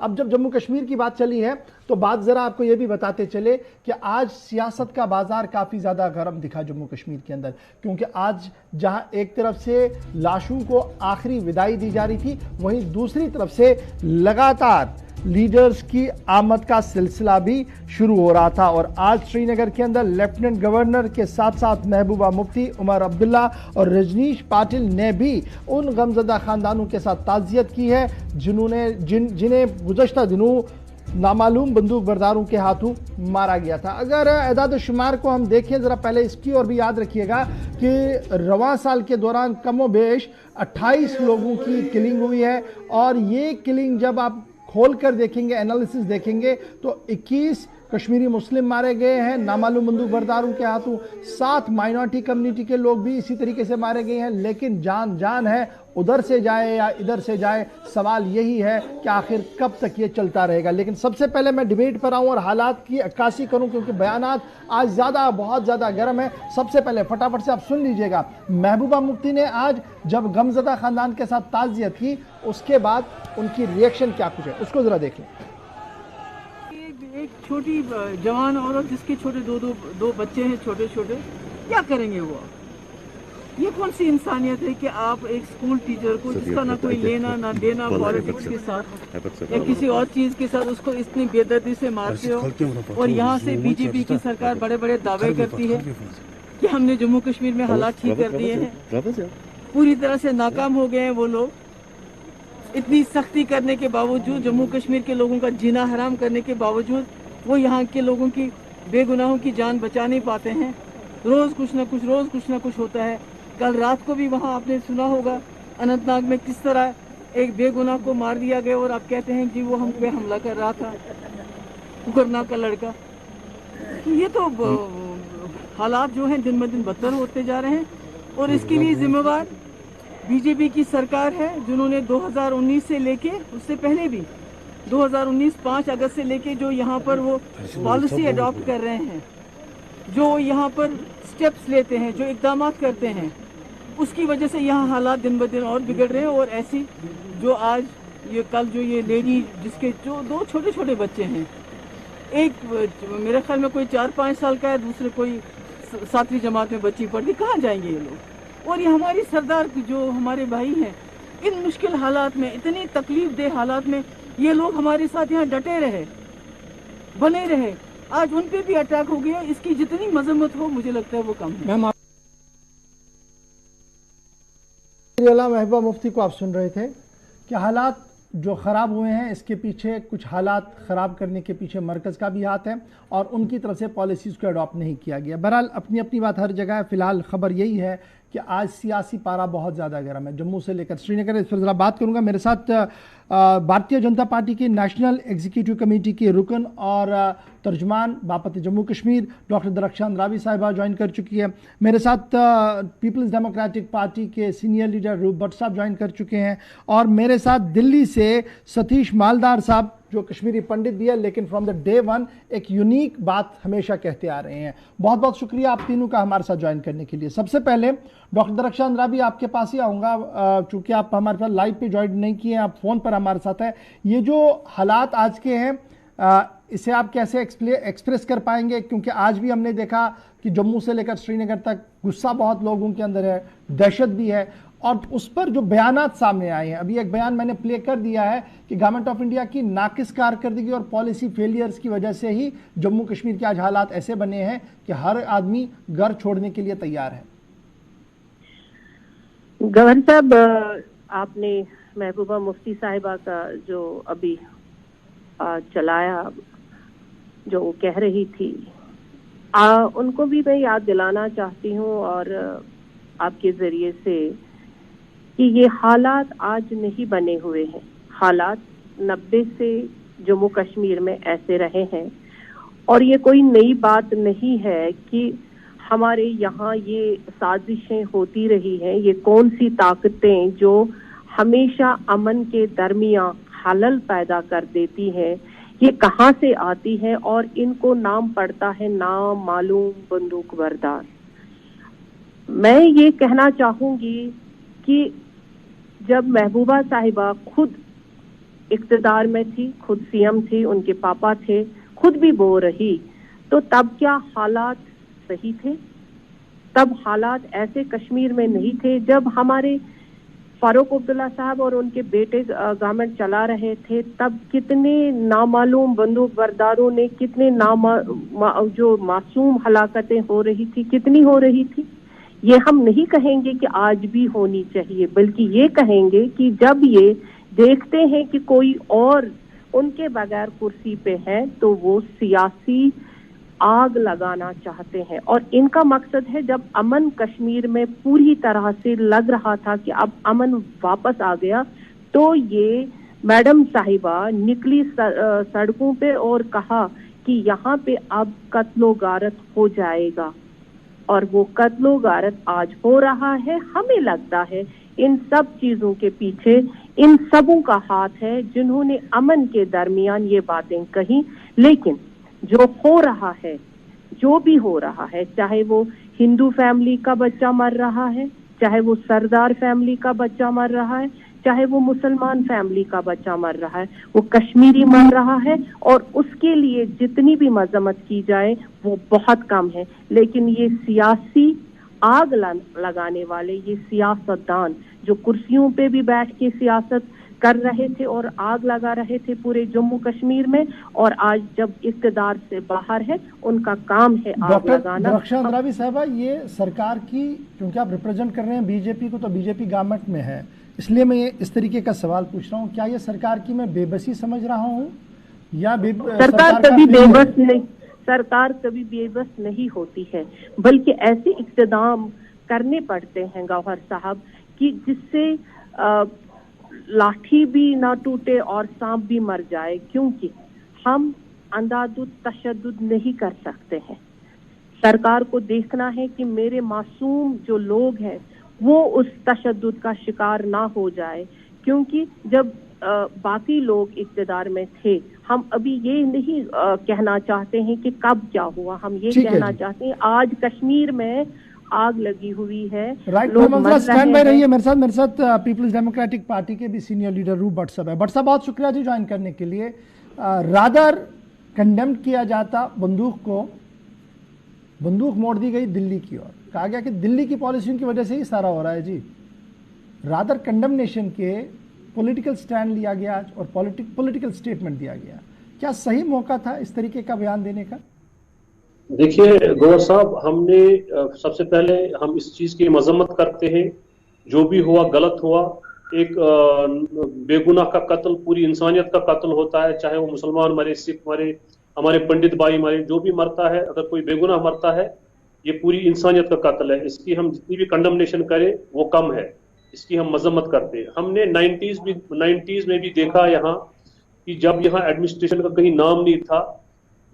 अब जब जम्मू कश्मीर की बात चली है तो बात जरा आपको यह भी बताते चले कि आज सियासत का बाजार काफी ज्यादा गर्म दिखा जम्मू कश्मीर के अंदर, क्योंकि आज जहां एक तरफ से लाशों को आखिरी विदाई दी जा रही थी, वहीं दूसरी तरफ से लगातार लीडर्स की आमद का सिलसिला भी शुरू हो रहा था। और आज श्रीनगर के अंदर लेफ्टिनेंट गवर्नर के साथ साथ महबूबा मुफ्ती, उमर अब्दुल्ला और रजनीश पाटिल ने भी उन गमजदा खानदानों के साथ ताज़ियत की है जिन्हें गुज़श्ता दिनों नामालूम बंदूक बरदारों के हाथों मारा गया था। अगर एदाद शुमार को हम देखें जरा, पहले इसकी और भी याद रखिएगा कि रवां साल के दौरान कमोबेश 28 लोगों की किलिंग हुई है, और ये किलिंग जब आप खोल कर देखेंगे, एनालिसिस देखेंगे, तो 21 कश्मीरी मुस्लिम मारे गए हैं नामालूम बंदूक बरदारों के हाथों, 7 माइनॉरिटी कम्युनिटी के लोग भी इसी तरीके से मारे गए हैं। लेकिन जान है, उधर से जाए या इधर से जाए, सवाल यही है कि आखिर कब तक ये चलता रहेगा। लेकिन सबसे पहले मैं डिबेट पर आऊं और हालात की अक्कासी करूं, क्योंकि बयानात आज बहुत ज़्यादा गर्म है। सबसे पहले फटाफट से आप सुन लीजिएगा, महबूबा मुफ्ती ने आज जब गमजदा खानदान के साथ ताज़ियत की, उसके बाद उनकी रिएक्शन क्या कुछ है, उसको जरा देख लें। एक छोटी जवान औरत जिसके छोटे दो बच्चे हैं, छोटे छोटे, क्या करेंगे वो? ये कौन सी इंसानियत है कि आप एक स्कूल टीचर को, जिसका ना कोई लेना ना देना पॉलिटिक्स के साथ या किसी और चीज के साथ, उसको इतनी बेदर्दी से मारते हो। और यहाँ से बीजेपी की सरकार बड़े बड़े दावे करती है कि हमने जम्मू कश्मीर में हालात ठीक कर दिए हैं। पूरी तरह से नाकाम हो गए हैं वो लोग। इतनी सख्ती करने के बावजूद, जम्मू कश्मीर के लोगों का जीना हराम करने के बावजूद, वो यहाँ के लोगों की, बेगुनाहों की जान बचा नहीं पाते हैं। रोज कुछ ना कुछ होता है। कल रात को भी वहाँ आपने सुना होगा अनंतनाग में किस तरह एक बेगुनाह को मार दिया गया, और आप कहते हैं कि वो हम पे हमला कर रहा था, कुकरनाग का लड़का। ये तो हालात जो हैं दिन ब दिन बदतर होते जा रहे हैं, और इसके लिए जिम्मेवार बीजेपी की सरकार है, जिन्होंने 2019 से लेके, उससे पहले भी 2019 5 अगस्त से लेके जो यहाँ पर वो पॉलिसी अडॉप्ट कर रहे हैं, जो यहाँ पर स्टेप्स लेते हैं, जो इकदाम करते हैं, उसकी वजह से यहाँ हालात दिन ब दिन और बिगड़ रहे हैं। और ऐसी जो आज कल जो ये लेडी जिसके जो 2 छोटे छोटे बच्चे हैं, एक मेरे ख्याल में कोई 4-5 साल का है, दूसरे कोई 7वीं जमात में बच्ची पढ़ती, कहाँ जाएंगे ये लोग? और ये हमारी सरदार जो हमारे भाई हैं, इन मुश्किल हालात में, इतनी तकलीफ दे हालात में, ये लोग हमारे साथ यहाँ डटे रहे, बने रहे। आज उन पे भी अटैक हो गया। इसकी जितनी मजम्मत हो, मुझे लगता है वो कम है। महबूबा मुफ्ती को आप सुन रहे थे कि हालात जो ख़राब हुए हैं, इसके पीछे कुछ हालात ख़राब करने के पीछे मरकज़ का भी हाथ है, और उनकी तरफ से पॉलिसीज़ को अडॉप्ट नहीं किया गया। बहरहाल अपनी अपनी बात हर जगह है। फ़िलहाल ख़बर यही है कि आज सियासी पारा बहुत ज़्यादा गर्म है, जम्मू से लेकर श्रीनगर। इस पर ज़रा बात करूँगा। मेरे साथ भारतीय जनता पार्टी की नेशनल एग्जीक्यूटिव कमेटी के रुकन और तर्जुमान बापत जम्मू कश्मीर डॉक्टर दरख्शान रावी साहिबा ज्वाइन कर चुकी है। मेरे साथ पीपल्स डेमोक्रेटिक पार्टी के सीनियर लीडर रूप भट्ट साहब ज्वाइन कर चुके हैं, और मेरे साथ दिल्ली से सतीश मालदार साहब, जो कश्मीरी पंडित भी है, लेकिन फ्रॉम द डे वन एक यूनिक बात हमेशा कहते आ रहे हैं। बहुत बहुत शुक्रिया आप तीनों का हमारे साथ ज्वाइन करने के लिए। सबसे पहले डॉक्टर दरख्शान रावी, आपके पास ही आऊँगा, चूँकि आप हमारे साथ लाइव पे ज्वाइन नहीं किए हैं, आप फ़ोन पर हमारे साथ हैं। ये जो हालात आज के हैं, इसे आप कैसे एक्सप्रेस कर पाएंगे? क्योंकि आज भी हमने देखा कि जम्मू से लेकर श्रीनगर तक गुस्सा बहुत लोगों के अंदर है, दहशत भी है, और उस पर जो बयानात सामने आए हैं, अभी एक बयान मैंने प्ले कर दिया है कि गवर्नमेंट ऑफ इंडिया की नाकिस कारकर्दगी और पॉलिसी फेलियर्स की वजह से ही जम्मू कश्मीर के आज हालात ऐसे बने हैं कि हर आदमी घर छोड़ने के लिए तैयार है। गवर्नर साहब, आपने महबूबा मुफ्ती साहिबा का जो अभी चलाया, जो वो कह रही थी, उनको भी मैं याद दिलाना चाहती हूँ, और आपके जरिए से, कि ये हालात आज नहीं बने हुए हैं। हालात 90 से जम्मू कश्मीर में ऐसे रहे हैं, और ये कोई नई बात नहीं है कि हमारे यहाँ ये साजिशें होती रही हैं। ये कौन सी ताकतें जो हमेशा अमन के दरमियान खलल पैदा कर देती हैं, ये कहाँ से आती हैं, और इनको नाम पड़ता है नामालूम बंदूक बरदार। मैं ये कहना चाहूंगी कि जब महबूबा साहिबा खुद इक्तदार में थी, खुद सीएम थी, उनके पापा थे, खुद भी बो रही, तो तब क्या हालात सही थे? तब हालात ऐसे कश्मीर में नहीं थे। जब हमारे फारूक अब्दुल्ला साहब और उनके बेटे गवर्नमेंट चला रहे थे, तब कितने नामालूम बंदूक बरदारों ने, कितने जो मासूम हलाकतें हो रही थी, कितनी हो रही थी। ये हम नहीं कहेंगे कि आज भी होनी चाहिए, बल्कि ये कहेंगे कि जब ये देखते हैं कि कोई और उनके बगैर कुर्सी पे है, तो वो सियासी आग लगाना चाहते हैं। और इनका मकसद है, जब अमन कश्मीर में पूरी तरह से लग रहा था कि अब अमन वापस आ गया, तो ये मैडम साहिबा निकली सड़कों पे और कहा कि यहाँ पे अब कत्लो गारत हो जाएगा। और वो कत्लो गारत आज हो रहा है। हमें लगता है इन सब चीजों के पीछे इन सबों का हाथ है, जिन्होंने अमन के दरमियान ये बातें कही। लेकिन जो हो रहा है, जो भी हो रहा है, चाहे वो हिंदू फैमिली का बच्चा मर रहा है, चाहे वो सरदार फैमिली का बच्चा मर रहा है, चाहे वो मुसलमान फैमिली का बच्चा मर रहा है, वो कश्मीरी मर रहा है, और उसके लिए जितनी भी मजम्मत की जाए वो बहुत कम है। लेकिन ये सियासी आग लगाने वाले, ये सियासतदान जो कुर्सियों पे भी बैठ के सियासत कर रहे थे और आग लगा रहे थे पूरे जम्मू कश्मीर में, और आज जब इक़्तिदार से बाहर है, उनका काम है आग लगाना। डॉक्टर अंद्राबी साहबा, ये सरकार की, क्योंकि आप रिप्रेजेंट कर रहे हैं बीजेपी को, तो बीजेपी गवर्नमेंट में है, इसलिए मैं ये इस तरीके का सवाल पूछ रहा हूँ, क्या ये सरकार की मैं बेबसी समझ रहा हूँ या सरकार कभी बेबस नहीं, सरकार कभी बेबस नहीं होती है, बल्कि ऐसे इक़्तिदाम करने पड़ते हैं गौहर साहब कि जिससे लाठी भी ना टूटे और सांप भी मर जाए, क्योंकि हम अंधाधुंध तशद्दुद नहीं कर सकते हैं। सरकार को देखना है कि मेरे मासूम जो लोग हैं वो उस तशद्दुद का शिकार ना हो जाए, क्योंकि जब बाकी लोग इक़्तिदार में थे, हम अभी ये नहीं कहना चाहते हैं कि कब क्या हुआ, हम ये कहना चाहते हैं आज कश्मीर में आग लगी हुई है। राइट, स्टैंड बाय रहिए मेरे साथ पीपल्स डेमोक्रेटिक पार्टी के भी सीनियर लीडर रूप भट्ट साहब है। भट्ट साहब, बहुत शुक्रिया जी ज्वाइन करने के लिए। रादर कंडेम किया जाता बंदूक मोड़ दी गई दिल्ली की ओर, कहा गया कि दिल्ली की पॉलिसियों की वजह से ही सारा हो रहा है जी। रादर कंडेमनेशन के पॉलिटिकल स्टैंड लिया गया और पॉलिटिकल स्टेटमेंट दिया गया। क्या सही मौका था इस तरीके का बयान देने का? देखिए गौहर साहब, हमने सबसे पहले हम इस चीज की मजम्मत करते हैं, जो भी हुआ गलत हुआ। एक बेगुनाह का कत्ल, पूरी इंसानियत का कत्ल होता है, चाहे वो मुसलमान मरे, सिख मरे, हमारे पंडित भाई मरे, जो भी मरता है, अगर कोई बेगुनाह मरता है, ये पूरी इंसानियत का कत्ल है। इसकी हम जितनी भी कंडमनेशन करें वो कम है, इसकी हम मजम्मत करते हैं। हमने 90s में भी देखा यहाँ कि जब यहाँ एडमिनिस्ट्रेशन का कहीं नाम नहीं था,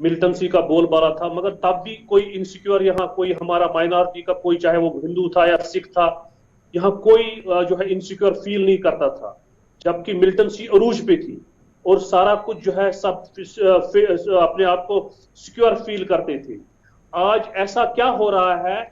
मिलिटेंसी का बोलबाला था, मगर तब भी कोई इनसिक्योर, यहाँ कोई हमारा माइनॉरिटी का कोई, चाहे वो हिंदू था या सिख था, यहाँ कोई जो है इनसिक्योर फील नहीं करता था, जबकि मिलिटेंसी अरूज पे थी और सारा कुछ जो है सब अपने आप को सिक्योर फील करते थे। आज ऐसा क्या हो रहा है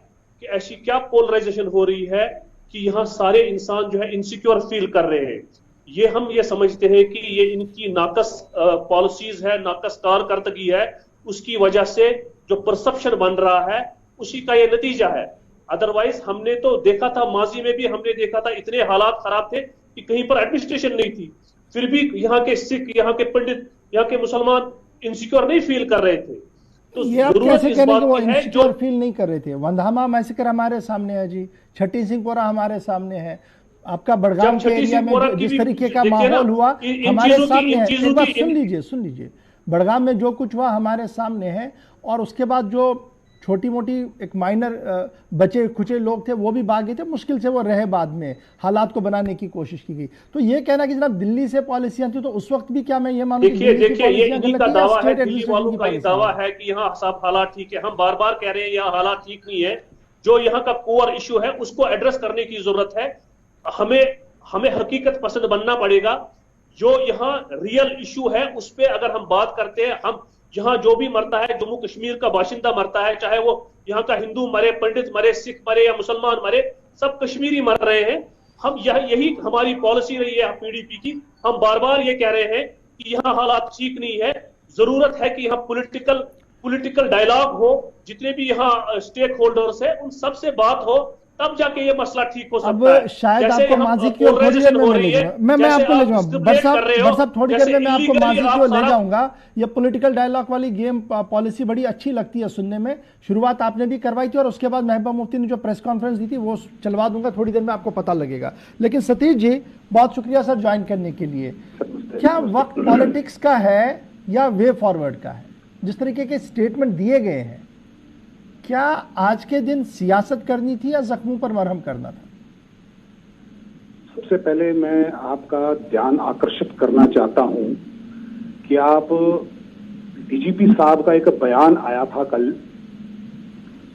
कि ऐसी क्या पोलराइजेशन हो रही है कि यहाँ सारे इंसान जो है इनसिक्योर फील कर रहे हैं। ये हम ये समझते हैं कि ये इनकी नाकस पॉलिसीज है, नाकस कारकर्दगी है, उसकी वजह से जो परसेप्शन बन रहा है उसी का ये नतीजा है। अदरवाइज हमने तो देखा था, माजी में भी हमने देखा था, इतने हालात खराब थे कि कहीं पर एडमिनिस्ट्रेशन नहीं थी, फिर भी यहाँ के सिख, यहाँ के पंडित, यहाँ के मुसलमान इनसिक्योर नहीं फील कर रहे थे। तो ये आप कैसे करें कि वो इनसिक्योर फील नहीं कर रहे थे? वंधामा मैसेकर हमारे सामने है जी, छठी सिंहपुरा हमारे सामने है, आपका बड़गाम के एरिया में जिस तरीके का माहौल हुआ हमारे सामने है। एक बात सुन लीजिए, बड़गाम में जो कुछ हुआ हमारे सामने है, और उसके बाद जो छोटी मोटी एक माइनर बचे खुचे लोग थे वो भी भागे थे, मुश्किल से वो रहे, बाद में हालात को बनाने की कोशिश की गई। तो ये कहना कि जनाब दिल्ली से पॉलिसियां थी, तो उस वक्त भी क्या मैं ये मानूं कि देखिए ये इन्हीं का दावा है, दिल्ली वालों का ये दावा है कि यहाँ सब हालात ठीक है। हम बार बार कह रहे हैं यहाँ हालात ठीक नहीं है। जो यहाँ का कोर इशू है उसको एड्रेस करने की जरूरत है। हमें हकीकत पसंद बनना पड़ेगा। जो यहाँ रियल इशू है उस पर अगर हम बात करते हैं, हम यहाँ जो भी मरता है, जम्मू कश्मीर का बाशिंदा मरता है, चाहे वो यहाँ का हिंदू मरे, पंडित मरे, सिख मरे या मुसलमान मरे, सब कश्मीरी मर रहे हैं। हम यही हमारी पॉलिसी रही है पीडीपी की। हम बार बार ये कह रहे हैं कि यहाँ हालात ठीक नहीं है, जरूरत है कि यहाँ पॉलिटिकल डायलॉग हो, जितने भी यहाँ स्टेक होल्डर्स है उन सबसे बात हो, तब जाके ये मसला ठीक हो सकता है। अब शायद आपको माजी की ओर थोड़ी देर में ले जाऊंगा, मैं आपको ले जाऊंगा बरसात, थोड़ी देर में मैं आपको माजी की ओर ले जाऊंगा। ये पॉलिटिकल डायलॉग वाली गेम पॉलिसी बड़ी अच्छी लगती है सुनने में, शुरुआत आपने भी करवाई थी और उसके बाद महबूबा मुफ्ती ने जो प्रेस कॉन्फ्रेंस दी थी वो चलवा दूंगा, थोड़ी देर में आपको पता लगेगा। लेकिन सतीश जी बहुत शुक्रिया सर ज्वाइन करने के लिए। क्या वक्त पॉलिटिक्स का है या वे फॉरवर्ड का है? जिस तरीके के स्टेटमेंट दिए गए हैं, क्या आज के दिन सियासत करनी थी या जख्मों पर मरहम करना था? सबसे पहले मैं आपका ध्यान आकर्षित करना चाहता हूं कि आप डीजीपी साहब का एक बयान आया था कल,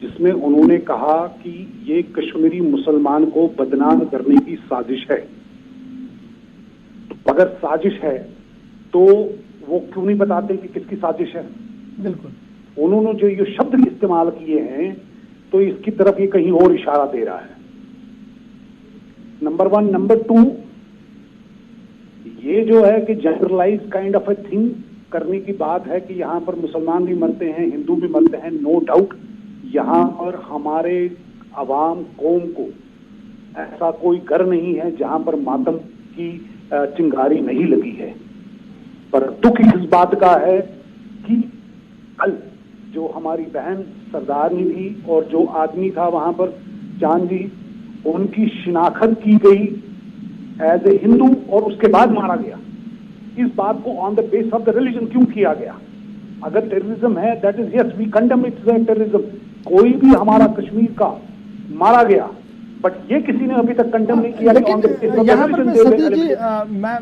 जिसमें उन्होंने कहा कि ये कश्मीरी मुसलमान को बदनाम करने की साजिश है। अगर साजिश है तो वो क्यों नहीं बताते कि किसकी साजिश है? बिल्कुल, उन्होंने जो ये शब्द इस्तेमाल किए हैं तो इसकी तरफ ये कहीं और इशारा दे रहा है, नंबर 1। नंबर 2, ये जो है कि generalise kind of a thing करने की बात है कि यहां पर मुसलमान भी मरते हैं, हिंदू भी मरते हैं, नो डाउट। यहां पर हमारे अवाम कौम को ऐसा कोई घर नहीं है जहां पर मातम की चिंगारी नहीं लगी है। पर दुख इस बात का है कि कल जो हमारी बहन सरदारनी थी और जो आदमी था वहां पर चांद जी, उनकी शिनाख्त की गई एज ए हिंदू और उसके बाद मारा गया। इस बात को on the base of the religion क्यों किया गया? अगर टेररिज्म है, that is yes we condemn it terrorism. कोई भी हमारा कश्मीर का मारा गया, बट ये किसी ने अभी तक कंडेम नहीं किया। लेकिन यहाँ पर सतीश जी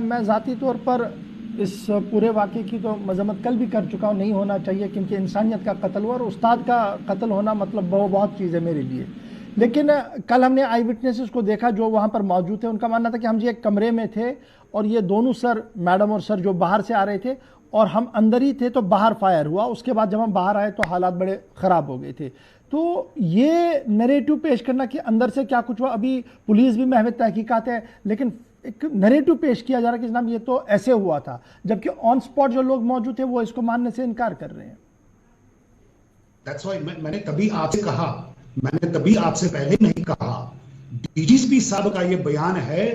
मैं जाती तौर पर इस पूरे वाक़े की तो मजम्मत कल भी कर चुका हूँ, नहीं होना चाहिए क्योंकि इंसानियत का कत्ल हुआ और उस्ताद का कत्ल होना मतलब बहुत चीज़ है मेरे लिए। लेकिन कल हमने आई विटनेसेस को देखा जो वहाँ पर मौजूद थे, उनका मानना था कि हम जी एक कमरे में थे और ये दोनों सर, मैडम और सर जो बाहर से आ रहे थे और हम अंदर ही थे तो बाहर फायर हुआ। उसके बाद जब हम बाहर आए तो हालात बड़े ख़राब हो गए थे। तो ये नरेटिव पेश करना कि अंदर से क्या कुछ हुआ, अभी पुलिस भी महव तहकीकात है, लेकिन एक नरेटिव पेश किया जा रहा है कि जनाब ये तो ऐसे हुआ था, जबकि ऑन स्पॉट जो लोग मौजूद थे वो इसको मानने से इनकार कर रहे हैं। That's why मैंने तभी आपसे कहा, मैंने तभी आपसे पहले नहीं कहा, डीजीपी साहब का ये बयान है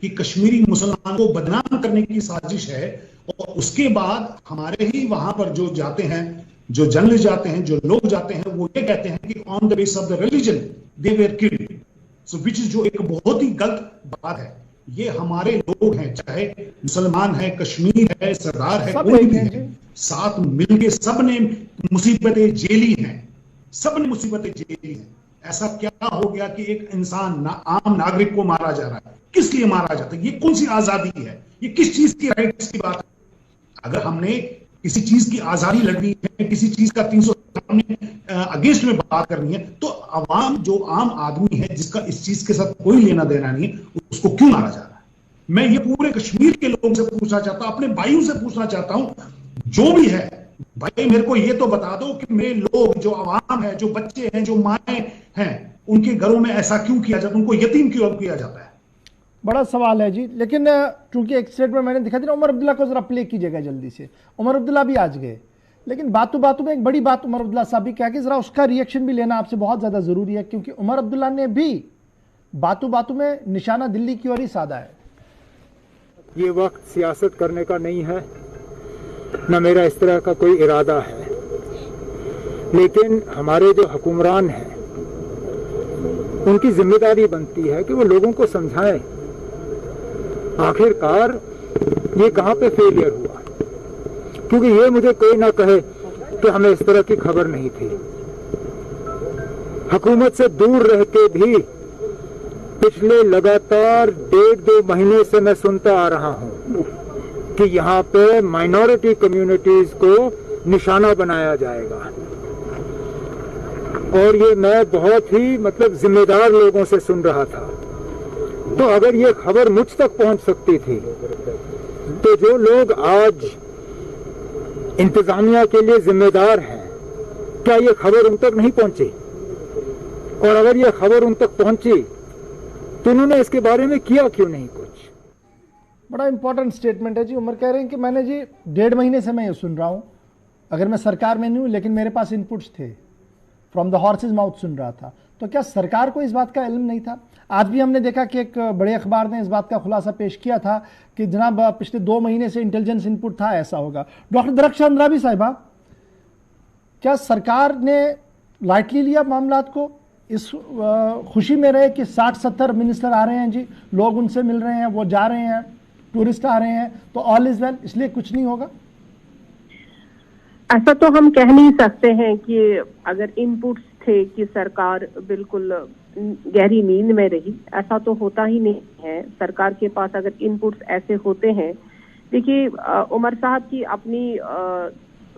कि कश्मीरी मुसलमान को बदनाम करने की साजिश है, और उसके बाद हमारे ही वहां पर जो जाते हैं, जो जर्नलिस्ट जाते हैं, जो लोग जाते हैं, वो ये कहते हैं कि on the base of the religion they were killed. So which is जो एक बहुत ही गलत बात है। ये हमारे लोग हैं, चाहे मुसलमान है, कश्मीर है, सरदार है, कोई भी है, साथ मिलके सबने मुसीबतें झेली हैं, सबने मुसीबतें झेली हैं। ऐसा क्या हो गया कि एक इंसान आम नागरिक को मारा जा रहा है? किस लिए मारा जाता है? ये कौन सी आजादी है? ये किस चीज की राइट्स की बात है? अगर हमने किसी चीज की आजादी लड़नी है, किसी चीज का 370 अगेंस्ट में बात करनी है, तो अवाम जो आम आदमी है जिसका इस चीज के साथ कोई लेना देना नहीं है, उसको क्यों मारा जा रहा है? मैं ये पूरे कश्मीर के लोगों से पूछना चाहता हूं, अपने भाइयों से पूछना चाहता हूं, जो भी है भाई मेरे को ये तो बता दो कि मेरे लोग जो अवाम है, जो बच्चे हैं, जो माएँ हैं, उनके घरों में ऐसा क्यों किया जाता है? उनको यतीम क्यों किया जाता है? बड़ा सवाल है जी। लेकिन चूंकि एक स्टेटमेंट मैंने दिखा दिया, उमर अब्दुल्ला को जरा प्ले कीजिएगा जल्दी से। उमर अब्दुल्ला भी आज गए, लेकिन बातों बातों में एक बड़ी बात उमर अब्दुल्ला साहब भी कहा कि जरा उसका रिएक्शन भी लेना आपसे बहुत ज्यादा जरूरी है, क्योंकि उमर अब्दुल्ला ने भी बातों बातों में निशाना दिल्ली की ओर ही साधा है। ये वक्त सियासत करने का नहीं है, न मेरा इस तरह का कोई इरादा है, लेकिन हमारे जो हुक्मरान हैं उनकी जिम्मेदारी बनती है कि वो लोगों को समझाएं आखिरकार ये कहां पे फेलियर हुआ। क्योंकि ये मुझे कोई ना कहे कि हमें इस तरह की खबर नहीं थी। हुकूमत से दूर रह के भी पिछले लगातार 1.5-2 महीने से मैं सुनता आ रहा हूं कि यहाँ पे माइनॉरिटी कम्युनिटीज को निशाना बनाया जाएगा, और ये मैं बहुत ही जिम्मेदार लोगों से सुन रहा था। तो अगर ये खबर मुझ तक पहुंच सकती थी, तो जो लोग आज इंतजामिया के लिए जिम्मेदार हैं, क्या ये खबर उन तक नहीं पहुंची? और अगर ये खबर उन तक पहुंची तो उन्होंने इसके बारे में किया क्यों नहीं कुछ? बड़ा इंपॉर्टेंट स्टेटमेंट है जी। उमर कह रहे हैं कि मैंने जी 1.5 महीने से मैं ये सुन रहा हूं, अगर मैं सरकार में नहीं हूं लेकिन मेरे पास इनपुट्स थे, फ्रॉम द हॉर्सेज माउथ सुन रहा था। तो क्या सरकार को इस बात का इल्म नहीं था? आज भी हमने देखा कि एक बड़े अखबार ने इस बात का खुलासा पेश किया था कि जनाब पिछले 2 महीने से इंटेलिजेंस इनपुट था, ऐसा होगा। डॉक्टर दरख्शान अंद्राबी साहिबा, क्या सरकार ने लाइटली लिया मामलात को? इस खुशी में रहे कि 60-70 मिनिस्टर आ रहे हैं जी, लोग उनसे मिल रहे हैं, वो जा रहे हैं, टूरिस्ट आ रहे हैं, तो ऑल इज वेल, इसलिए कुछ नहीं होगा? ऐसा तो हम कह नहीं सकते हैं कि अगर इनपुट्स थे कि सरकार बिल्कुल गहरी नींद में रही, ऐसा तो होता ही नहीं है। सरकार के पास अगर इनपुट्स ऐसे होते हैं, देखिए उमर साहब की अपनी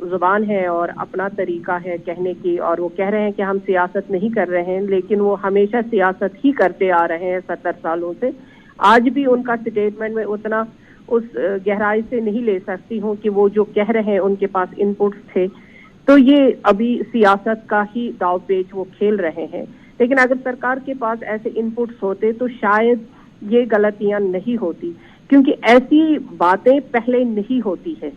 जुबान है और अपना तरीका है कहने की, और वो कह रहे हैं कि हम सियासत नहीं कर रहे हैं, लेकिन वो हमेशा सियासत ही करते आ रहे हैं 70 सालों से। आज भी उनका स्टेटमेंट में उतना उस गहराई से नहीं ले सकती हूँ कि वो जो कह रहे हैं उनके पास इनपुट्स थे, तो ये अभी सियासत का ही दाव पेच वो खेल रहे हैं। लेकिन अगर सरकार के पास ऐसे इनपुट्स होते तो शायद ये गलतियां नहीं होती, क्योंकि ऐसी बातें पहले नहीं होती है।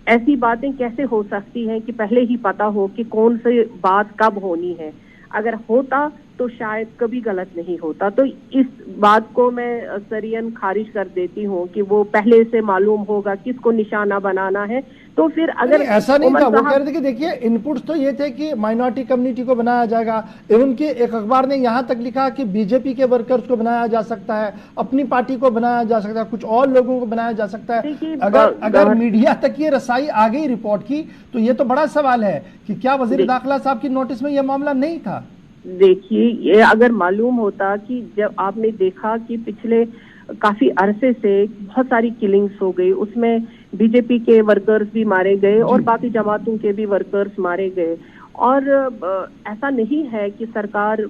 ऐसी बातें कैसे हो सकती हैं कि पहले ही पता हो कि कौन सी बात कब होनी है? अगर होता तो शायद कभी गलत नहीं होता। तो इस बात को मैं सरियन खारिज कर देती हूँ कि वो पहले से मालूम होगा किसको निशाना बनाना है। तो फिर अगर ऐसा नहीं था, वो कह रहे थे कि देखिए इनपुट्स तो ये थे कि माइनॉरिटी कम्युनिटी को बनाया जाएगा। एवं कि एक अखबार ने यहाँ तक लिखा कि बीजेपी के वर्कर्स को बनाया जा सकता है, अपनी पार्टी को बनाया जा सकता है, कुछ और लोगों को बनाया जा सकता है। अगर मीडिया तक ये रसाई आ गई रिपोर्ट की, तो ये तो बड़ा सवाल है कि क्या वजीर दाखिला साहब की नोटिस में यह मामला नहीं था? देखिए, ये अगर मालूम होता कि जब आपने देखा कि पिछले काफी अरसे से बहुत सारी किलिंग्स हो गई, उसमें बीजेपी के वर्कर्स भी मारे गए और बाकी जमातों के भी वर्कर्स मारे गए, और ऐसा नहीं है कि सरकार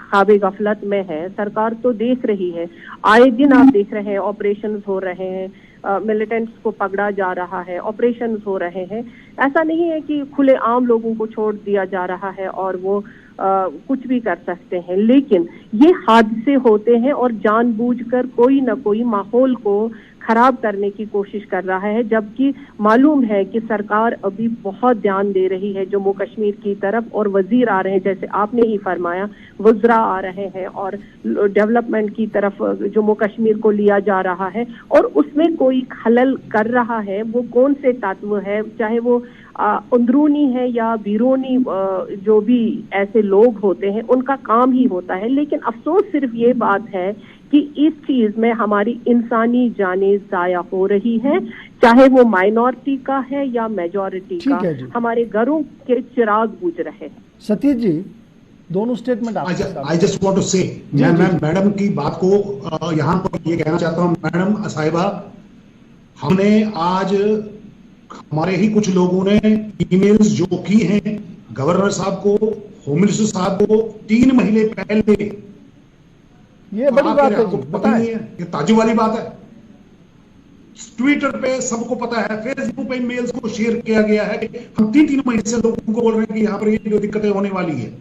ख्वाबे गफलत में है। सरकार तो देख रही है, आए दिन आप देख रहे हैं ऑपरेशंस हो रहे हैं, मिलिटेंट्स को पकड़ा जा रहा है, ऑपरेशंस हो रहे हैं। ऐसा नहीं है कि खुले आम लोगों को छोड़ दिया जा रहा है और वो कुछ भी कर सकते हैं। लेकिन ये हादसे होते हैं और जानबूझकर कोई ना कोई माहौल को खराब करने की कोशिश कर रहा है, जबकि मालूम है कि सरकार अभी बहुत ध्यान दे रही है जम्मू कश्मीर की तरफ, और वजीर आ रहे हैं, जैसे आपने ही फरमाया, वज़रा आ रहे हैं और डेवलपमेंट की तरफ जम्मू कश्मीर को लिया जा रहा है। और उसमें कोई खलल कर रहा है, वो कौन से तत्व है, चाहे वो अंदरूनी है या बैरूनी, जो भी ऐसे लोग होते हैं उनका काम ही होता है। लेकिन अफसोस सिर्फ ये बात है कि इस चीज में हमारी इंसानी जानें जाया हो रही है, चाहे वो माइनॉरिटी का है या मेजॉरिटी का। हमारे घरों के चिराग बुझ रहे हैं। सतीश जी, दोनों statement I just want to say, मैं मैडम की बात को यहाँ पर ये कहना चाहता हूँ। मैडम साहिबा, हमने आज हमारे ही कुछ लोगों ने ईमेल्स जो की हैं गवर्नर साहब को, होम मिनिस्टर साहब को 3 महीने पहले, ये बड़ी बात है जी, पता नहीं है, ये ताजुब वाली बात है। ट्विटर पे सबको पता है, फेसबुक पे मेल्स को शेयर किया गया है कि हम 3 महीने से लोगों को बोल रहे हैं कि यहाँ पर ये जो दिक्कतें होने वाली है,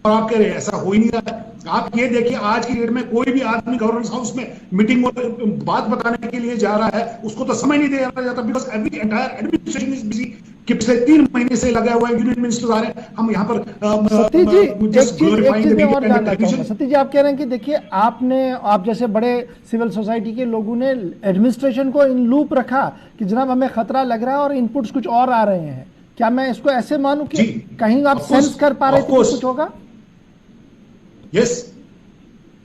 और आप कह रहे हैं ऐसा हो ही नहीं रहा है। आप ये देखिए, आज की डेट में कोई भी आदमी गवर्नर हाउस में मीटिंग में बात बताने के लिए जा रहा है, उसको तो समय नहीं दिया जाता, because every entire administration is busy. कि पिछले 3 महीने से लगा हुआ है, यूनियन मिनिस्टर आ रहे हैं, हम यहाँ पर सतीश जी एक चीज और जानना चाहूंगा। सतीश जी, आप कह रहे हैं कि देखिए आप जैसे बड़े सिविल सोसाइटी के लोगों ने एडमिनिस्ट्रेशन को इन लूप रखा कि जनाब हमें खतरा लग रहा है और इनपुट्स कुछ और आ रहे हैं। क्या मैं इसको ऐसे मानूं कि कहीं आप सेंस कर पा रहे थे कुछ होगा? यस।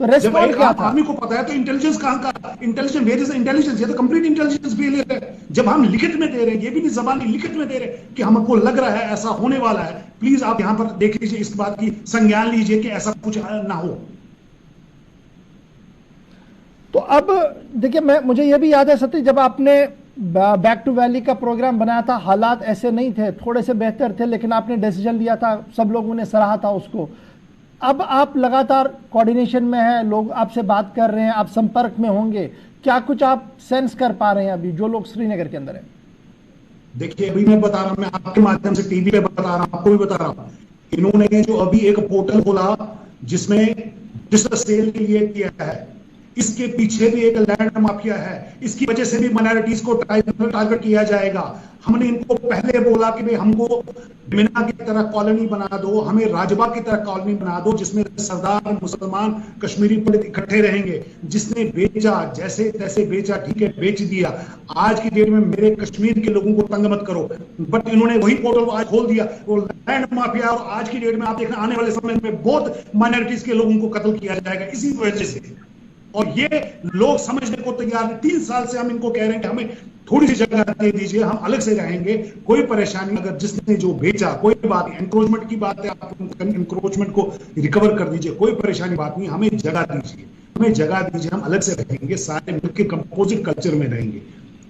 तो रेस्पॉन्ड क्या था? आदमी को पता है तो इंटेलिजेंस कहां का? Intelligence, where is the intelligence? ये तो कंप्लीट इंटेलिजेंस फेलियर है। जब हम लिखित में दे रहे हैं, ये भी नहीं ज़बानी, लिखित में दे रहे हैं कि हमको लग रहा है ऐसा होने वाला है, प्लीज आप यहां पर देख लीजिए, इस बात की संज्ञान लीजिए कि ऐसा कुछ ना हो। तो अब देखिए, मुझे यह भी याद है सतीश, जब आपने बैक टू वैली का प्रोग्राम बनाया था, हालात ऐसे नहीं थे, थोड़े से बेहतर थे, लेकिन आपने डिसीजन लिया था, सब लोगों ने सराहा था उसको। अब आप लगातार कोऑर्डिनेशन में हैं, लोग आपसे बात कर रहे हैं, आप संपर्क में होंगे, क्या कुछ आप सेंस कर पा रहे हैं अभी जो लोग श्रीनगर के अंदर हैं? देखिए, अभी मैं बता रहा हूं, मैं आपके माध्यम से टीवी पे बता रहा हूं, आपको भी बता रहा हूं, इन्होंने जो अभी एक पोर्टल खोला जिसमें जिस सेल के लिए किया है, इसके पीछे भी एक लैंड माफिया है। इसकी वजह से भी माइनॉरिटीज को टारगेट किया जाएगा। हमने इनको पहले बोला कि भाई हमको बिना की तरह कॉलोनी बना दो, हमें राजबाग की तरह कॉलोनी बना दो, जिसमें सरदार, मुसलमान, कश्मीरी पंडित इकट्ठे रहेंगे। जिसने बेचा, जैसे तैसे बेचा, ठीक है, बेच दिया। आज की डेट में मेरे कश्मीर के लोगों को तंग मत करो, बट इन्होंने वही पोर्टल आज खोल दिया, वो लैंड माफिया। और आज की डेट में आप देखना, आने वाले समय में बहुत माइनॉरिटीज के लोगों को कत्ल किया जाएगा इसी वजह से। और ये लोग समझने को तैयार नहीं। 3 साल से हम इनको कह रहे हैं कि हमें थोड़ी सी जगह दे दीजिए, हम अलग से रहेंगे, कोई परेशानी। अगर जिसने जो बेचा, कोई बात नहीं, एंक्रोचमेंट की बात है, आप एंक्रोचमेंट को रिकवर कर दीजिए, कोई परेशानी बात नहीं, हमें जगह दीजिए, हमें जगह दीजिए, हम अलग से रहेंगे, सारे मिलकर कंपोजिट कल्चर में रहेंगे।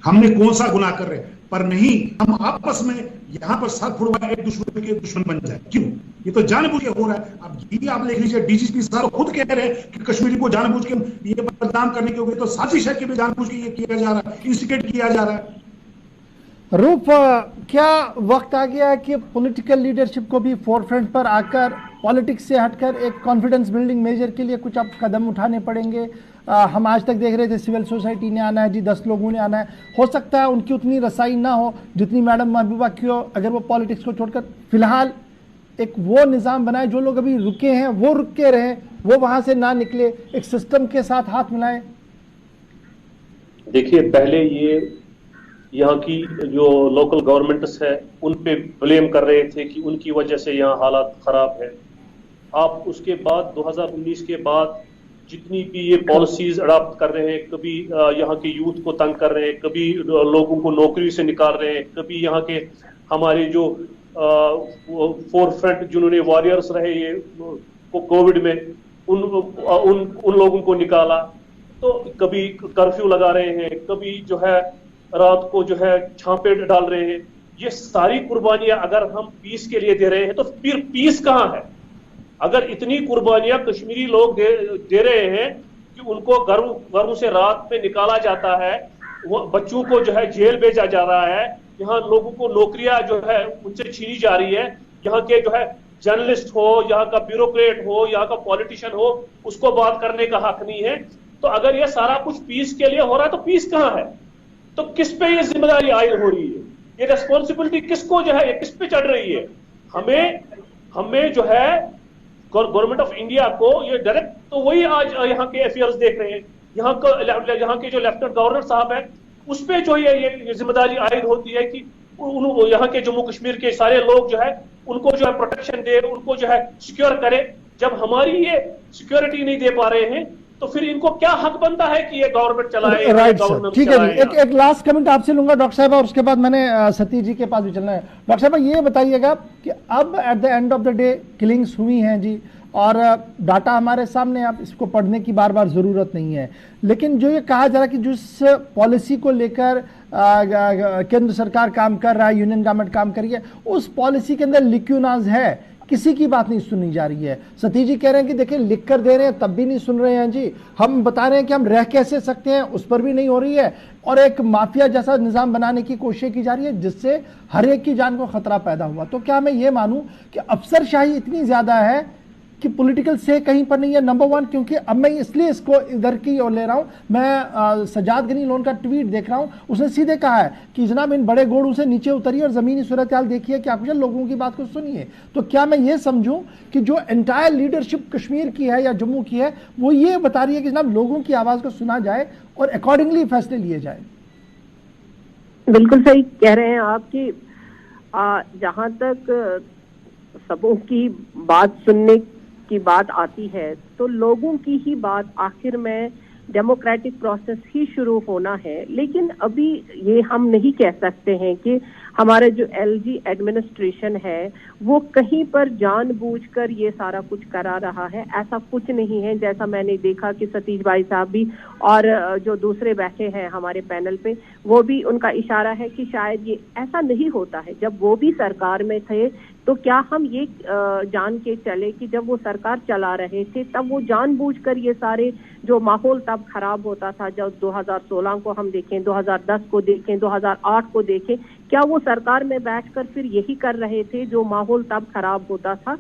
हमने कौन सा गुनाह कर रहे हैं? पर नहीं, हम आपस में यहाँ पर सर फुड़वा एक दूसरे के दुश्मन बन जाए। क्यों? ये तो जानबूझ के हो रहा है। अब ये आप देख लीजिए, डीजीपी साहब खुद कह रहे हैं कि कश्मीरी को जानबूझ के ये बदनाम करने के हो गए, तो साजिश है कि भी जानबूझ के ये किया जा रहा है, इंस्टिगेट किया जा रहा है। रूप, क्या वक्त आ गया है कि पॉलिटिकल लीडरशिप को भी फोरफ्रंट पर आकर पॉलिटिक्स से हटकर एक कॉन्फिडेंस बिल्डिंग मेजर के लिए कुछ अब कदम उठाने पड़ेंगे? हम आज तक देख रहे थे सिविल सोसाइटी ने आना है जी, 10 लोगों ने आना है। हो सकता है उनकी उतनी रसाई ना हो जितनी मैडम महबूबा की हो, अगर वो पॉलिटिक्स को छोड़कर फिलहाल एक वो निज़ाम बनाए, जो लोग अभी रुके हैं वो रुक के रहे, वो वहां से ना निकले, एक सिस्टम के साथ हाथ मिलाएं। देखिए, पहले ये यहाँ की जो लोकल गवर्नमेंट्स है उन पे ब्लेम कर रहे थे कि उनकी वजह से यहाँ हालात खराब है। आप उसके बाद 2019 के बाद जितनी भी ये पॉलिसीज अडॉप्ट कर रहे हैं, कभी यहाँ के यूथ को तंग कर रहे हैं, कभी लोगों को नौकरी से निकाल रहे हैं, कभी यहाँ के हमारे जो फोरफ्रंट जिन्होंने वॉरियर्स रहे ये कोविड में, उन लोगों को निकाला, तो कभी कर्फ्यू लगा रहे हैं, कभी जो है रात को जो है छापे डाल रहे हैं। ये सारी कुर्बानियां अगर हम पीस के लिए दे रहे हैं तो फिर पीस कहां है? अगर इतनी कुर्बानियां कश्मीरी लोग दे रहे हैं कि उनको घरों से रात में निकाला जाता है, वो बच्चों को जो है जेल भेजा जा रहा है, यहाँ लोगों को नौकरियां जो है उनसे छीनी जा रही है, यहाँ के जो है जर्नलिस्ट हो, यहाँ का ब्यूरोक्रेट हो, यहाँ का पॉलिटिशियन हो, उसको बात करने का हक नहीं है। तो अगर ये सारा कुछ पीस के लिए हो रहा है तो पीस कहां है? तो किस पे ये जिम्मेदारी आयद हो रही है? ये रेस्पॉन्सिबिलिटी किसको जो है, किस पे चढ़ रही है? हमें जो है गवर्नमेंट ऑफ इंडिया को ये डायरेक्ट, तो वही आज यहाँ के अफेयर्स देख रहे हैं, यहाँ के जो लेफ्टिनेंट गवर्नर साहब है उस पे जो ये जिम्मेदारी आयद होती है कि यहाँ के जम्मू कश्मीर के सारे लोग जो है उनको जो है प्रोटेक्शन दे, उनको जो है सिक्योर करे। जब हमारी ये सिक्योरिटी नहीं दे पा रहे हैं तो फिर इनको क्या हक बनता है कि ये गवर्नमेंट चलाए? राइट सर, ठीक है जी। एक लास्ट कमेंट आपसे लूंगा डॉक्टर साहब, और उसके बाद मैंने सतीश जी के पास भी चलना है। डॉक्टर साहब ये बताइएगा कि अब at the end of the day killings हुई हैं जी, और डाटा हमारे सामने, आप इसको पढ़ने की बार बार ज़रूरत नहीं है, लेकिन जो ये कहा जा रहा है कि जिस पॉलिसी को लेकर केंद्र सरकार काम कर रहा है, यूनियन गवर्नमेंट काम कर रही है, उस पॉलिसी के अंदर लिक्यूनाज है, किसी की बात नहीं सुनी जा रही है। सतीश जी कह रहे हैं कि देखिए लिख कर दे रहे हैं तब भी नहीं सुन रहे हैं जी, हम बता रहे हैं कि हम रह कैसे सकते हैं, उस पर भी नहीं हो रही है, और एक माफिया जैसा निजाम बनाने की कोशिश की जा रही है जिससे हर एक की जान को खतरा पैदा हुआ। तो क्या मैं ये मानूं कि अफसरशाही इतनी ज्यादा है कि पॉलिटिकल से कहीं पर नहीं है? नंबर 1, क्योंकि अब मैं इसलिए इसको इधर की ओर ले रहा हूं, मैं सजाद गनी लोन का ट्वीट देख रहा हूं, उसने सीधे कहा है कि जनाब इन बड़े गोड़ों से नीचे उतरिए और जमीनी सूरत हाल देखिए, क्या कुछ लोगों की बात को सुनिए। तो क्या मैं ये समझूं कि जो एंटायर लीडरशिप कश्मीर की है या जम्मू की है, वो ये बता रही है कि जनाब लोगों की आवाज को सुना जाए और अकॉर्डिंगली फैसले लिए जाए? बिल्कुल सही कह रहे हैं आप कि जहां तक सबों की बात सुनने की बात आती है तो लोगों की ही बात आखिर में डेमोक्रेटिक प्रोसेस ही शुरू होना है। लेकिन अभी ये हम नहीं कह सकते हैं कि हमारे जो एलजी एडमिनिस्ट्रेशन है वो कहीं पर जानबूझकर ये सारा कुछ करा रहा है, ऐसा कुछ नहीं है। जैसा मैंने देखा कि सतीश भाई साहब भी और जो दूसरे बैठे हैं हमारे पैनल पे, वो भी उनका इशारा है कि शायद ये ऐसा नहीं होता है। जब वो भी सरकार में थे तो क्या हम ये जान के चले कि जब वो सरकार चला रहे थे तब वो जानबूझकर ये सारे जो माहौल तब खराब होता था, जब 2016 को हम देखें, 2010 को देखें, 2008 को देखें, क्या वो सरकार में बैठकर फिर यही कर रहे थे जो माहौल तब खराब होता था?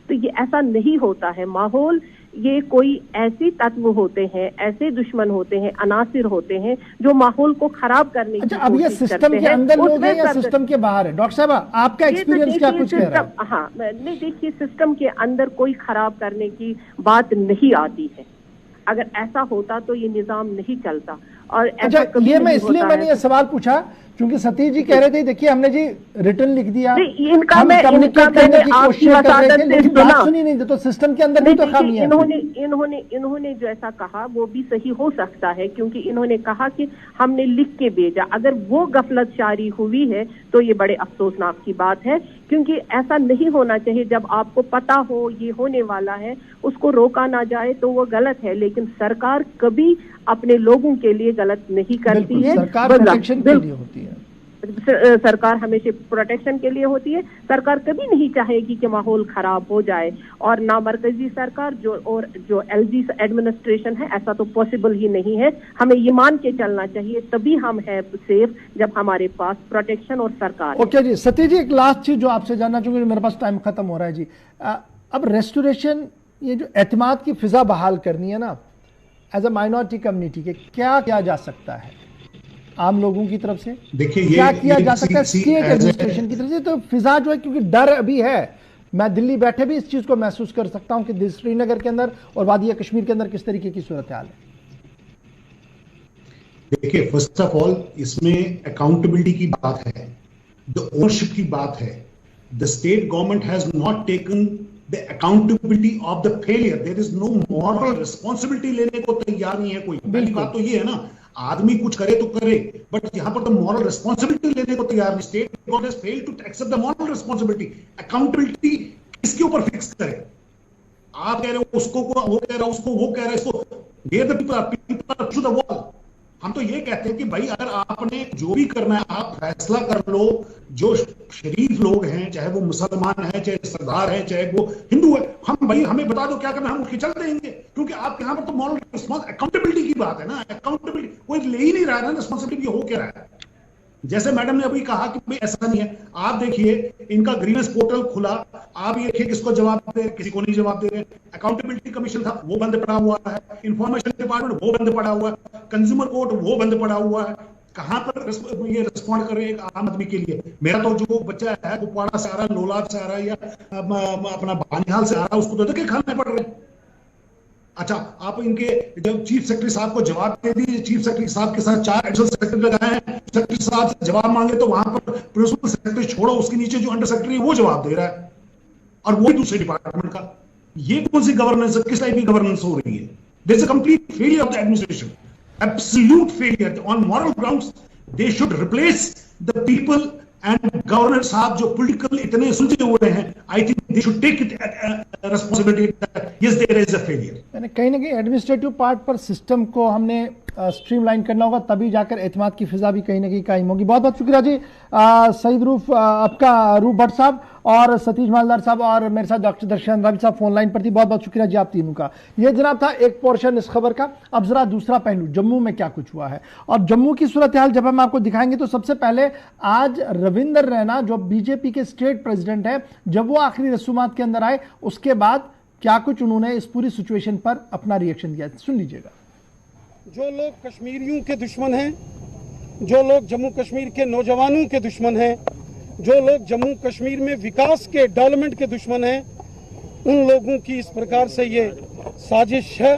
तो ये ऐसा नहीं होता है। माहौल ये कोई ऐसी तत्व होते हैं, ऐसे दुश्मन होते हैं, अनासिर होते हैं जो माहौल को खराब करने की अब ये सिस्टम के अंदर लोग हैं या सिस्टम के बाहर है? डॉक्टर साहब आपका एक्सपीरियंस क्या कुछ कह रहा है? हाँ, नहीं देखिए, सिस्टम के अंदर कोई खराब करने की बात नहीं आती है। अगर ऐसा होता तो ये निजाम नहीं चलता। और अच्छा, ये मैं इसलिए मैंने ये सवाल पूछा क्योंकि सतीश जी कह रहे थे देखिए हमने जी रिटर्न लिख दिया, इनका हम कम्युनिकेट करने की कोशिश कर रहे थे लेकिन बात सुनी नहीं, तो सिस्टम के अंदर भी तो खामी है। इन्होंने जो ऐसा कहा वो भी सही हो सकता है, क्योंकि इन्होंने कहा कि हमने लिख के भेजा। अगर वो गफलत जारी हुई है तो ये बड़े अफसोसनाक की बात है, क्योंकि ऐसा नहीं होना चाहिए। जब आपको पता हो ये होने वाला है, उसको रोका ना जाए तो वो गलत है। लेकिन सरकार कभी अपने लोगों के लिए गलत नहीं करती है। सरकार प्रोटेक्शन के लिए होती है। सरकार हमेशा प्रोटेक्शन के लिए होती है। सरकार कभी नहीं चाहेगी कि माहौल खराब हो जाए, और ना मरकजी सरकार जो एलजी एडमिनिस्ट्रेशन है, ऐसा तो पॉसिबल ही नहीं है। हमें ये मान के चलना चाहिए, तभी हम है सेफ जब हमारे पास प्रोटेक्शन और सरकार। ओके जी, सतीश जी एक लास्ट चीज जो आपसे जानना चाहूंगी, मेरे पास टाइम खत्म हो रहा है जी। अब रेस्टोरेशन, ये जो एतमाद की फिजा बहाल करनी है ना, एज अ माइनॉरिटी कम्युनिटी के क्या किया जा सकता है आम लोगों की तरफ से? देखिए क्या किया जा सकता है स्टेट एडमिनिस्ट्रेशन की तरफ से? तो फिजा जो है, क्योंकि डर अभी है, मैं दिल्ली बैठे भी इस चीज को महसूस कर सकता हूं कि श्रीनगर के अंदर और वादिया कश्मीर के अंदर किस तरीके की सूरत हाल है। देखिए, फर्स्ट ऑफ ऑल इसमें अकाउंटेबिलिटी की बात है, द ओनरशिप की बात है। The state government has not taken the accountability of the failure. There is no moral responsibility लेने को तैयार नहीं है कोई। पहली बात तो ये है ना, आदमी कुछ करे तो करे, बट यहाँ पर तो मॉरल रिस्पॉन्सिबिलिटी लेने को तैयार नहीं। State government has failed to accept the moral responsibility. Accountability किसके ऊपर फिक्स करे? आप कह रहे हो उसको, वो कह रहा है उसको, वो कह रहा है इसको। Where the people are to the wall. हम तो ये कहते हैं कि भाई अगर आपने जो भी करना है आप फैसला कर लो। जो शरीफ लोग हैं, चाहे वो मुसलमान है, चाहे सरदार है, चाहे वो हिंदू है, हम भाई हमें बता दो क्या करना है, हम उसके चल देंगे। क्योंकि आप यहाँ पर तो मॉरल रिस्पॉन्स अकाउंटेबिलिटी की बात है ना। अकाउंटेबिलिटी कोई ले ही नहीं रहा है ना, रिस्पॉन्सिबिलिटी हो क्या रहा है। जैसे मैडम ने अभी कहा कि भाई ऐसा नहीं है, आप देखिए इनका ग्रीवेंस पोर्टल खुला, आप ये देखिए किसको जवाब दे, किसी को नहीं जवाब दे रहे। अकाउंटेबिलिटी कमीशन था, वो बंद पड़ा हुआ है। इंफॉर्मेशन डिपार्टमेंट वो बंद पड़ा हुआ है। कंज्यूमर कोर्ट वो बंद पड़ा हुआ है। कहां पर ये रिस्पॉन्ड करे एक आम आदमी के लिए? मेरा तो जो बच्चा है कुपवाड़ा से आ रहा है, लोलाब से आ रहा है, या अपना बानिहाल से आ रहा है, उसको तो धक्के खाने पड़ रहे हैं। अच्छा, आप इनके जब चीफ सेक्रेटरी साहब को जवाब दे दीजिए, चीफ सेक्रेटरी साहब के साथ 4 एडिशनल सेक्रेटरी लगाए हैं, सेक्रेटरी साहब से जवाब मांगे तो वहां पर प्रिंसिपल सेक्रेटरी छोड़ो, उसके नीचे जो अंडर सेक्रेटरी वो जवाब दे रहा है, और वो भी दूसरे डिपार्टमेंट का। ये कौन सी गवर्नेंस है? किस टाइप की गवर्नेंस हो रही है? There is a complete failure of the administration, absolute failure on moral grounds. They should replace the people and governor साहब जो पॉलिटिकल इतने सुलझे हुए हैं। I think they should take it responsibility. Yes, there is a failure. मैंने कहीं ना कहीं एडमिनिस्ट्रेटिव पार्ट पर सिस्टम को हमने स्ट्रीमलाइन करना होगा, तभी जाकर एतमाद की फिजा भी कहीं ना कहीं कायम होगी। बहुत बहुत शुक्रिया जी सईद रूफ, आपका रूफ भट्ट साहब और सतीश मालदार साहब, और मेरे साथ डॉक्टर दर्शन रावी साहब फोन लाइन पर थी। बहुत बहुत शुक्रिया जी आप तीनों का। ये जनाब था एक पोर्शन इस खबर का। अब जरा दूसरा पहलू, जम्मू में क्या कुछ हुआ है और जम्मू की सूरत हाल जब हम आपको दिखाएंगे, तो सबसे पहले आज रविंदर रैना जो बीजेपी के स्टेट प्रेसिडेंट है, जब वो आखिरी रसूमात के अंदर आए, उसके बाद क्या कुछ उन्होंने इस पूरी सिचुएशन पर अपना रिएक्शन दिया, सुन लीजिएगा। जो लोग कश्मीरियों के दुश्मन हैं, जो लोग जम्मू कश्मीर के नौजवानों के दुश्मन हैं, जो लोग जम्मू कश्मीर में विकास के, डेवलपमेंट के दुश्मन हैं, उन लोगों की इस प्रकार से ये साजिश है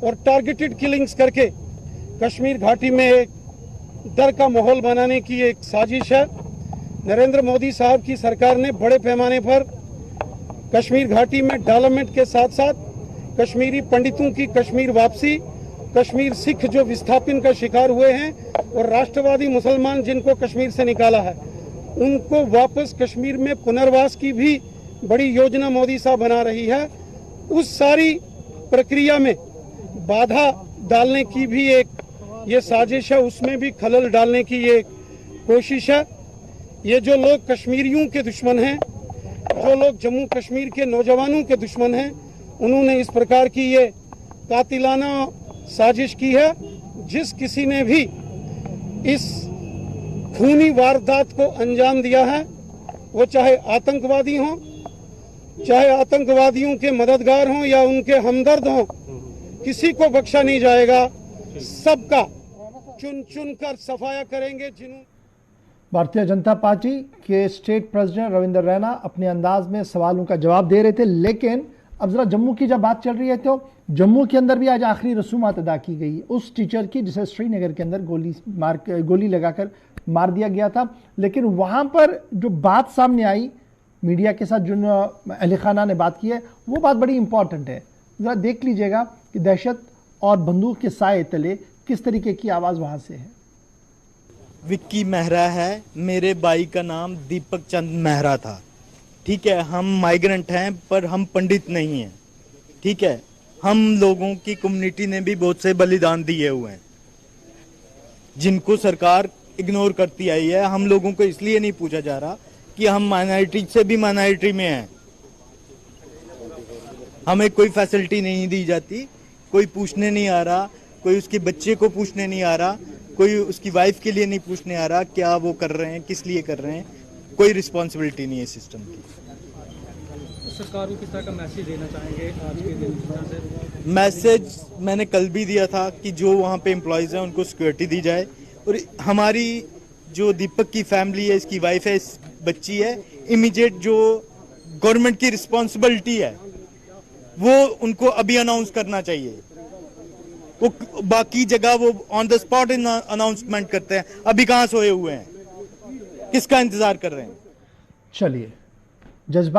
और टारगेटेड किलिंग्स करके कश्मीर घाटी में एक डर का माहौल बनाने की एक साजिश है। नरेंद्र मोदी साहब की सरकार ने बड़े पैमाने पर कश्मीर घाटी में डेवलपमेंट के साथ साथ कश्मीरी पंडितों की कश्मीर वापसी, कश्मीर सिख जो विस्थापन का शिकार हुए हैं और राष्ट्रवादी मुसलमान जिनको कश्मीर से निकाला है, उनको वापस कश्मीर में पुनर्वास की भी बड़ी योजना मोदी साहब बना रही है। उस सारी प्रक्रिया में बाधा डालने की भी एक ये साजिश है, उसमें भी खलल डालने की ये कोशिश है। ये जो लोग कश्मीरियों के दुश्मन हैं, जो लोग जम्मू कश्मीर के नौजवानों के दुश्मन हैं, उन्होंने इस प्रकार की ये कातिलाना साजिश की है। जिस किसी ने भी इस खूनी वारदात को अंजाम दिया है, वो चाहे आतंकवादी हों, चाहे आतंकवादियों के मददगार हों या उनके हमदर्द हों, किसी को बख्शा नहीं जाएगा। सबका चुन चुन कर सफाया करेंगे। भारतीय जनता पार्टी के स्टेट प्रेसिडेंट रविंद्र रैना अपने अंदाज में सवालों का जवाब दे रहे थे, लेकिन अब जरा जम्मू की जब बात चल रही है तो जम्मू के अंदर भी आज आखिरी रसूमात अदा की गई उस टीचर की जिसे श्रीनगर के अंदर गोली लगाकर मार दिया गया था। लेकिन वहां पर जो बात सामने आई, मीडिया के साथ जो अली खाना ने बात की है, वो बात बड़ी इंपॉर्टेंट है। जरा देख लीजिएगा कि दहशत और बंदूक के साए तले किस तरीके की आवाज वहां से है। विक्की मेहरा है, मेरे भाई का नाम दीपक चंद मेहरा था। ठीक है, हम माइग्रेंट हैं पर हम पंडित नहीं हैं। ठीक है, हम लोगों की कम्युनिटी ने भी बहुत से बलिदान दिए हुए हैं जिनको सरकार इग्नोर करती आई है। हम लोगों को इसलिए नहीं पूछा जा रहा कि हम माइनॉरिटी से भी माइनॉरिटी में हैं, हमें कोई फैसिलिटी नहीं दी जाती, कोई पूछने नहीं आ रहा, कोई उसके बच्चे को पूछने नहीं आ रहा, कोई उसकी वाइफ के लिए नहीं पूछने आ रहा क्या वो कर रहे हैं, किस लिए कर रहे हैं, कोई रिस्पॉन्सिबिलिटी नहीं है सिस्टम की। सरकार को किस तरह का मैसेज देना चाहेंगे आज के दिन? मैसेज मैंने कल भी दिया था कि जो वहाँ पे एम्प्लॉयज हैं उनको सिक्योरिटी दी जाए, और हमारी जो दीपक की फैमिली है, इसकी वाइफ है, इस बच्ची है, इमीडिएट जो गवर्नमेंट की रिस्पॉन्सिबिलिटी है वो उनको अभी अनाउंस करना चाहिए। वो बाकी जगह वो ऑन द स्पॉट अनाउंसमेंट करते हैं, अभी कहाँ सोए हुए हैं, किसका इंतजार कर रहे हैं? चलिए, जज्बा